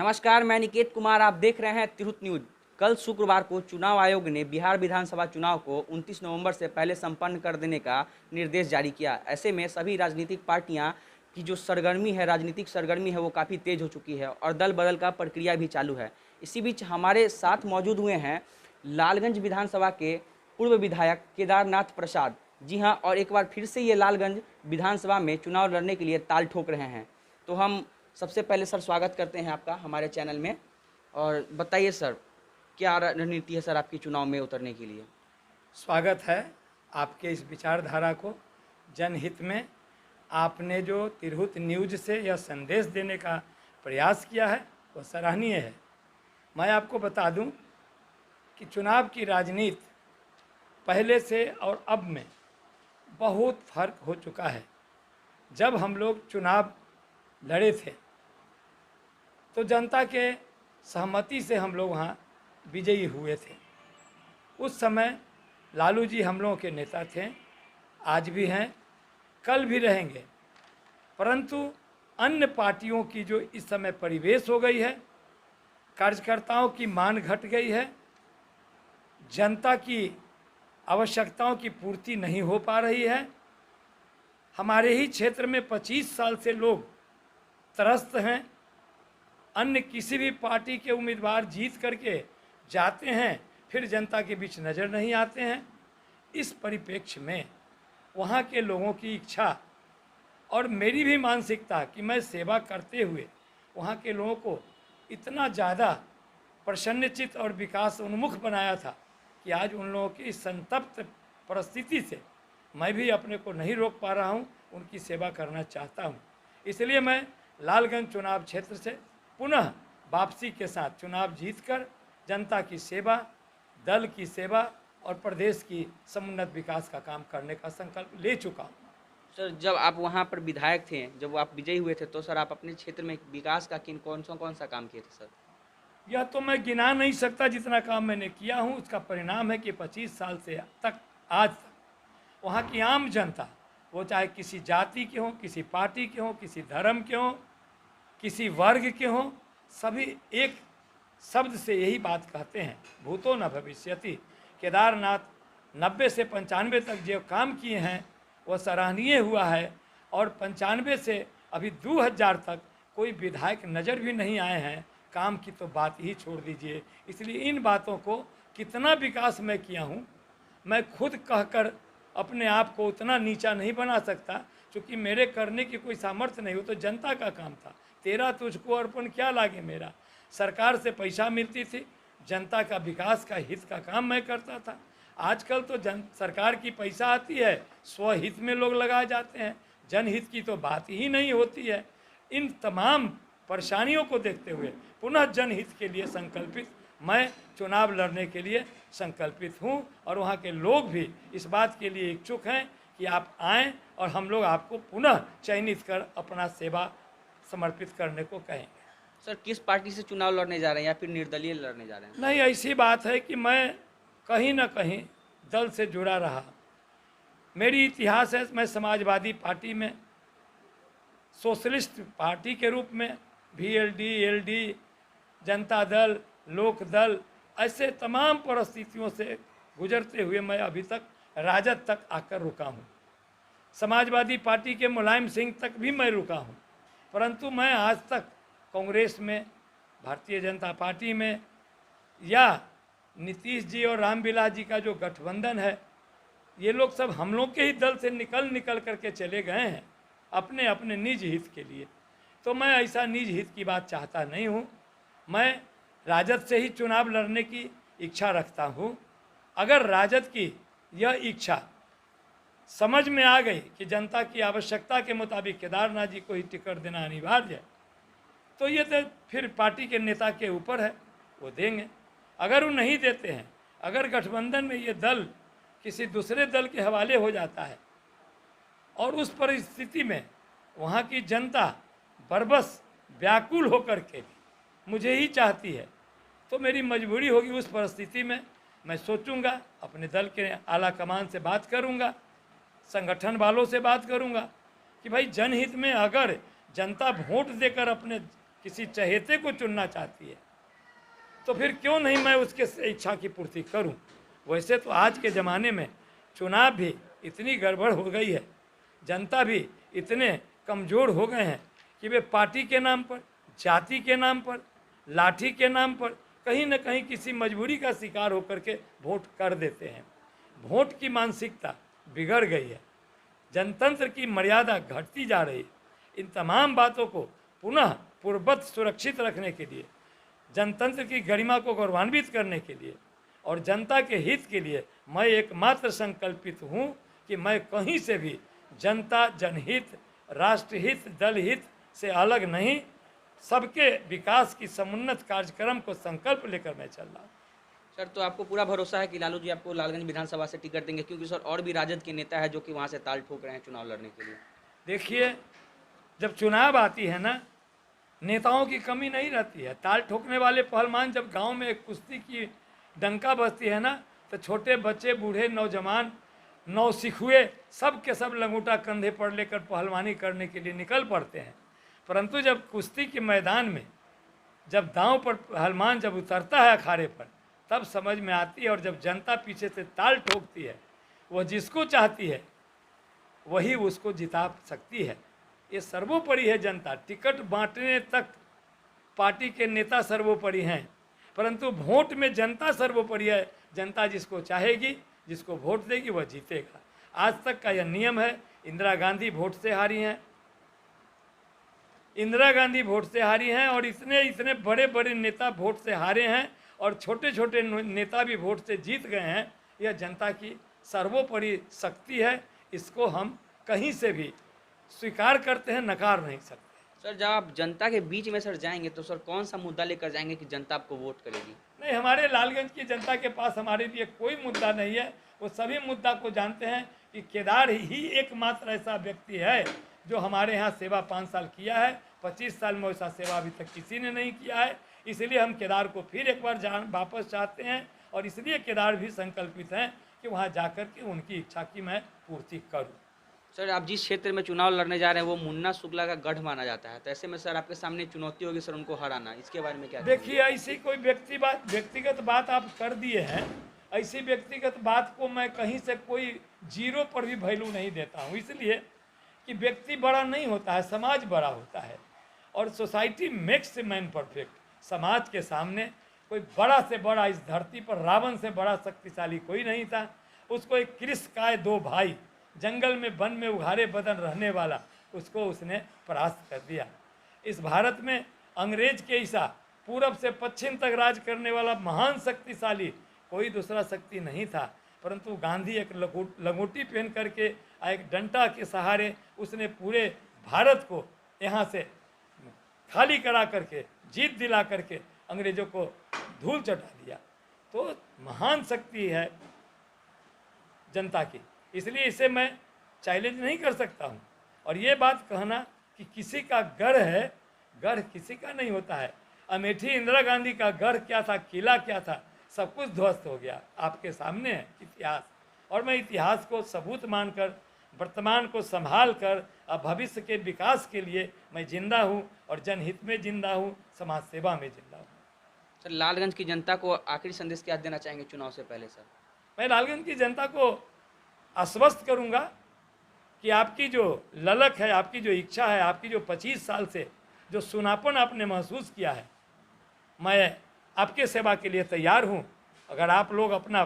नमस्कार, मैं निकेत कुमार। आप देख रहे हैं तिरहुत न्यूज। कल शुक्रवार को चुनाव आयोग ने बिहार विधानसभा चुनाव को 29 नवंबर से पहले संपन्न कर देने का निर्देश जारी किया। ऐसे में सभी राजनीतिक पार्टियां की जो सरगर्मी है, राजनीतिक सरगर्मी है, वो काफ़ी तेज हो चुकी है और दल बदल का प्रक्रिया भी चालू है। इसी बीच हमारे साथ मौजूद हुए हैं लालगंज विधानसभा के पूर्व विधायक केदारनाथ प्रसाद। जी हाँ, और एक बार फिर से ये लालगंज विधानसभा में चुनाव लड़ने के लिए ताल ठोक रहे हैं। तो हम सबसे पहले सर स्वागत करते हैं आपका हमारे चैनल में। और बताइए सर, क्या रणनीति है सर आपकी चुनाव में उतरने के लिए? स्वागत है आपके इस विचारधारा को। जनहित में आपने जो तिरहुत न्यूज से यह संदेश देने का प्रयास किया है वह सराहनीय है। मैं आपको बता दूं कि चुनाव की राजनीति पहले से और अब में बहुत फर्क हो चुका है। जब हम लोग चुनाव लड़े थे तो जनता के सहमति से हम लोग वहाँ विजयी हुए थे। उस समय लालू जी हम लोगों के नेता थे, आज भी हैं, कल भी रहेंगे। परंतु अन्य पार्टियों की जो इस समय परिवेश हो गई है, कार्यकर्ताओं की मान घट गई है, जनता की आवश्यकताओं की पूर्ति नहीं हो पा रही है। हमारे ही क्षेत्र में 25 साल से लोग त्रस्त हैं। अन्य किसी भी पार्टी के उम्मीदवार जीत करके जाते हैं, फिर जनता के बीच नज़र नहीं आते हैं। इस परिप्रेक्ष्य में वहाँ के लोगों की इच्छा और मेरी भी मानसिकता कि मैं सेवा करते हुए वहाँ के लोगों को इतना ज़्यादा प्रसन्नचित्त और विकास उन्मुख बनाया था कि आज उन लोगों की संतप्त परिस्थिति से मैं भी अपने को नहीं रोक पा रहा हूँ, उनकी सेवा करना चाहता हूँ। इसलिए मैं लालगंज चुनाव क्षेत्र से पुनः वापसी के साथ चुनाव जीतकर जनता की सेवा, दल की सेवा और प्रदेश की समुन्नत विकास का काम करने का संकल्प ले चुका हूँ। सर, जब आप वहाँ पर विधायक थे, जब आप विजयी हुए थे, तो सर आप अपने क्षेत्र में विकास का कौन सा काम किए थे सर? यह तो मैं गिना नहीं सकता जितना काम मैंने किया हूँ। उसका परिणाम है कि 25 साल से तक आज तक वहाँ की आम जनता, वो चाहे किसी जाति के हों, किसी पार्टी के हों, किसी धर्म के हों, किसी वर्ग के हों, सभी एक शब्द से यही बात कहते हैं, भूतो न भविष्यति। केदारनाथ 90 से 95 तक जो काम किए हैं वह सराहनीय हुआ है। और 95 से अभी 2000 तक कोई विधायक नज़र भी नहीं आए हैं। काम की तो बात ही छोड़ दीजिए। इसलिए इन बातों को कितना विकास मैं किया हूँ, मैं खुद कहकर अपने आप को उतना नीचा नहीं बना सकता, क्योंकि मेरे करने की कोई सामर्थ्य नहीं हो। तो जनता का काम था। तेरा तुझको अर्पण क्या लागे मेरा। सरकार से पैसा मिलती थी, जनता का विकास का हित का काम मैं करता था। आजकल तो सरकार की पैसा आती है, स्वहित में लोग लगा जाते हैं, जनहित की तो बात ही नहीं होती है। इन तमाम परेशानियों को देखते हुए पुनः जनहित के लिए संकल्पित मैं चुनाव लड़ने के लिए संकल्पित हूँ। और वहाँ के लोग भी इस बात के लिए इच्छुक हैं कि आप आएँ और हम लोग आपको पुनः चयनित कर अपना सेवा समर्पित करने को कहेंगे। सर, किस पार्टी से चुनाव लड़ने जा रहे हैं या फिर निर्दलीय लड़ने जा रहे हैं? नहीं, ऐसी बात है कि मैं कहीं ना कहीं दल से जुड़ा रहा। मेरी इतिहास है, मैं समाजवादी पार्टी में, सोशलिस्ट पार्टी के रूप में, VLD, LD, जनता दल, लोक दल, ऐसे तमाम परिस्थितियों से गुजरते हुए मैं अभी तक राजद तक आकर रुका हूँ। समाजवादी पार्टी के मुलायम सिंह तक भी मैं रुका हूँ। परंतु मैं आज तक कांग्रेस में, भारतीय जनता पार्टी में, या नीतीश जी और रामविलास जी का जो गठबंधन है, ये लोग सब हम लोग के ही दल से निकल करके चले गए हैं अपने अपने निज हित के लिए। तो मैं ऐसा निज हित की बात चाहता नहीं हूँ। मैं राजद से ही चुनाव लड़ने की इच्छा रखता हूँ। अगर राजद की यह इच्छा समझ में आ गई कि जनता की आवश्यकता के मुताबिक केदारनाथ जी को ही टिकट देना अनिवार्य है, तो ये तो फिर पार्टी के नेता के ऊपर है, वो देंगे। अगर वो नहीं देते हैं, अगर गठबंधन में ये दल किसी दूसरे दल के हवाले हो जाता है और उस परिस्थिति में वहाँ की जनता बरबस व्याकुल होकर के मुझे ही चाहती है, तो मेरी मजबूरी होगी। उस परिस्थिति में मैं सोचूंगा, अपने दल के आला कमान से बात करूंगा, संगठन वालों से बात करूंगा कि भाई जनहित में अगर जनता वोट देकर अपने किसी चहेते को चुनना चाहती है, तो फिर क्यों नहीं मैं उसके इच्छा की पूर्ति करूं। वैसे तो आज के ज़माने में चुनाव भी इतनी गड़बड़ हो गई है, जनता भी इतने कमज़ोर हो गए हैं कि वे पार्टी के नाम पर, जाति के नाम पर, लाठी के नाम पर कहीं न कहीं किसी मजबूरी का शिकार होकर के वोट कर देते हैं। वोट की मानसिकता बिगड़ गई है, जनतंत्र की मर्यादा घटती जा रही है। इन तमाम बातों को पुनः पूर्ववत सुरक्षित रखने के लिए, जनतंत्र की गरिमा को गौरवान्वित करने के लिए और जनता के हित के लिए मैं एकमात्र संकल्पित हूँ कि मैं कहीं से भी जनता, जनहित, राष्ट्रहित, दलहित से अलग नहीं, सबके विकास की समुन्नत कार्यक्रम को संकल्प लेकर मैं चल रहा हूँ। सर, तो आपको पूरा भरोसा है कि लालू जी आपको लालगंज विधानसभा से टिकट देंगे, क्योंकि सर और भी राजद के नेता है जो कि वहाँ से ताल ठोक रहे हैं चुनाव लड़ने के लिए। देखिए, जब चुनाव आती है ना, नेताओं की कमी नहीं रहती है। ताल ठोकने वाले पहलवान जब गांव में एक कुश्ती की डंका बजती है ना, तो छोटे बच्चे, बूढ़े, नौजवान, नौसिखुए सब के सब लंगूटा कंधे पर लेकर पहलवानी करने के लिए निकल पड़ते हैं। परंतु जब कुश्ती के मैदान में जब दांव पर पहलवान जब उतरता है अखाड़े पर, तब समझ में आती है। और जब जनता पीछे से ताल ठोकती है, वह जिसको चाहती है वही उसको जिता सकती है। ये सर्वोपरि है जनता। टिकट बांटने तक पार्टी के नेता सर्वोपरि हैं, परंतु वोट में जनता सर्वोपरि है। जनता जिसको चाहेगी, जिसको वोट देगी, वह जीतेगा। आज तक का यह नियम है। इंदिरा गांधी वोट से हारी हैं, इंदिरा गांधी वोट से हारी हैं, और इतने इतने बड़े बड़े नेता वोट से हारे हैं, और छोटे छोटे नेता भी वोट से जीत गए हैं। यह जनता की सर्वोपरि शक्ति है। इसको हम कहीं से भी स्वीकार करते हैं, नकार नहीं सकते। सर, जब आप जनता के बीच में सर जाएंगे तो सर कौन सा मुद्दा लेकर जाएंगे कि जनता आपको वोट करेगी? नहीं, हमारे लालगंज की जनता के पास हमारे लिए कोई मुद्दा नहीं है। वो सभी मुद्दा को जानते हैं कि केदार ही एकमात्र ऐसा व्यक्ति है जो हमारे यहाँ सेवा 5 साल किया है। 25 साल में वैसा सेवा अभी तक किसी ने नहीं किया है। इसलिए हम केदार को फिर एक बार वापस चाहते हैं, और इसलिए केदार भी संकल्पित हैं कि वहाँ जाकर के उनकी इच्छा की मैं पूर्ति करूँ। सर, आप जिस क्षेत्र में चुनाव लड़ने जा रहे हैं वो मुन्ना शुक्ला का गढ़ माना जाता है, तो ऐसे में सर आपके सामने चुनौती होगी सर उनको हराना, इसके बारे में क्या देखिए, ऐसी कोई व्यक्तिगत बात आप कर दिए हैं। ऐसी व्यक्तिगत बात को मैं कहीं से कोई जीरो पर भी वैल्यू नहीं देता हूँ, इसलिए कि व्यक्ति बड़ा नहीं होता है, समाज बड़ा होता है। और society makes a man perfect. समाज के सामने कोई बड़ा से बड़ा, इस धरती पर रावण से बड़ा शक्तिशाली कोई नहीं था। उसको एक कृष्णकाय 2 भाई, जंगल में वन में उघारे बदन रहने वाला, उसको उसने परास्त कर दिया। इस भारत में अंग्रेज के ऐसा पूरब से पश्चिम तक राज करने वाला महान शक्तिशाली कोई दूसरा शक्ति नहीं था। परंतु गांधी एक लंगोटी पहन करके, एक डंडा के सहारे उसने पूरे भारत को यहाँ से खाली करा करके, जीत दिला करके अंग्रेजों को धूल चटा दिया। तो महान शक्ति है जनता की, इसलिए इसे मैं चैलेंज नहीं कर सकता हूँ। और ये बात कहना कि किसी का गढ़ है, गढ़ किसी का नहीं होता है। अमेठी इंदिरा गांधी का गढ़ क्या था, किला क्या था, सब कुछ ध्वस्त हो गया। आपके सामने है इतिहास, और मैं इतिहास को सबूत मानकर, वर्तमान को संभाल कर, अब भविष्य के विकास के लिए मैं जिंदा हूँ, और जनहित में जिंदा हूँ, समाज सेवा में जिंदा हूँ। सर, लालगंज की जनता को आखिरी संदेश क्या देना चाहेंगे चुनाव से पहले? सर, मैं लालगंज की जनता को आश्वस्त करूंगा कि आपकी जो ललक है, आपकी जो इच्छा है, आपकी जो 25 साल से जो सुनापन आपने महसूस किया है, मैं आपके सेवा के लिए तैयार हूं। अगर आप लोग अपना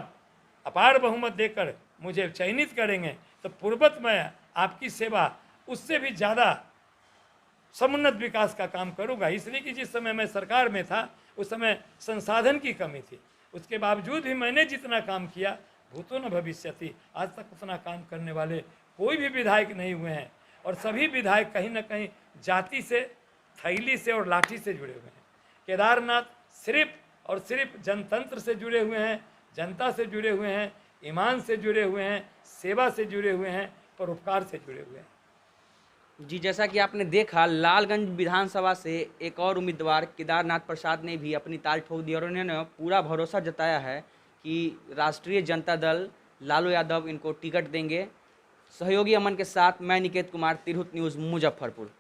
अपार बहुमत देकर मुझे चयनित करेंगे तो पूर्वत मैं आपकी सेवा उससे भी ज़्यादा समुन्नत विकास का काम करूंगा। इसलिए कि जिस समय मैं सरकार में था उस समय संसाधन की कमी थी, उसके बावजूद भी मैंने जितना काम किया, भूतो न भविष्यति, आज तक उतना काम करने वाले कोई भी विधायक नहीं हुए हैं। और सभी विधायक कहीं ना कहीं जाति से, थैली से और लाठी से जुड़े हुए हैं। केदारनाथ सिर्फ और सिर्फ जनतंत्र से जुड़े हुए हैं, जनता से जुड़े हुए हैं, ईमान से जुड़े हुए हैं, सेवा से जुड़े हुए हैं, परोपकार से जुड़े हुए हैं। जी, जैसा कि आपने देखा, लालगंज विधानसभा से एक और उम्मीदवार केदारनाथ प्रसाद ने भी अपनी ताल ठोक दी, और उन्होंने पूरा भरोसा जताया है कि राष्ट्रीय जनता दल लालू यादव इनको टिकट देंगे। सहयोगी अमन के साथ मैं निकेत कुमार, तिरहुत न्यूज़, मुजफ्फरपुर।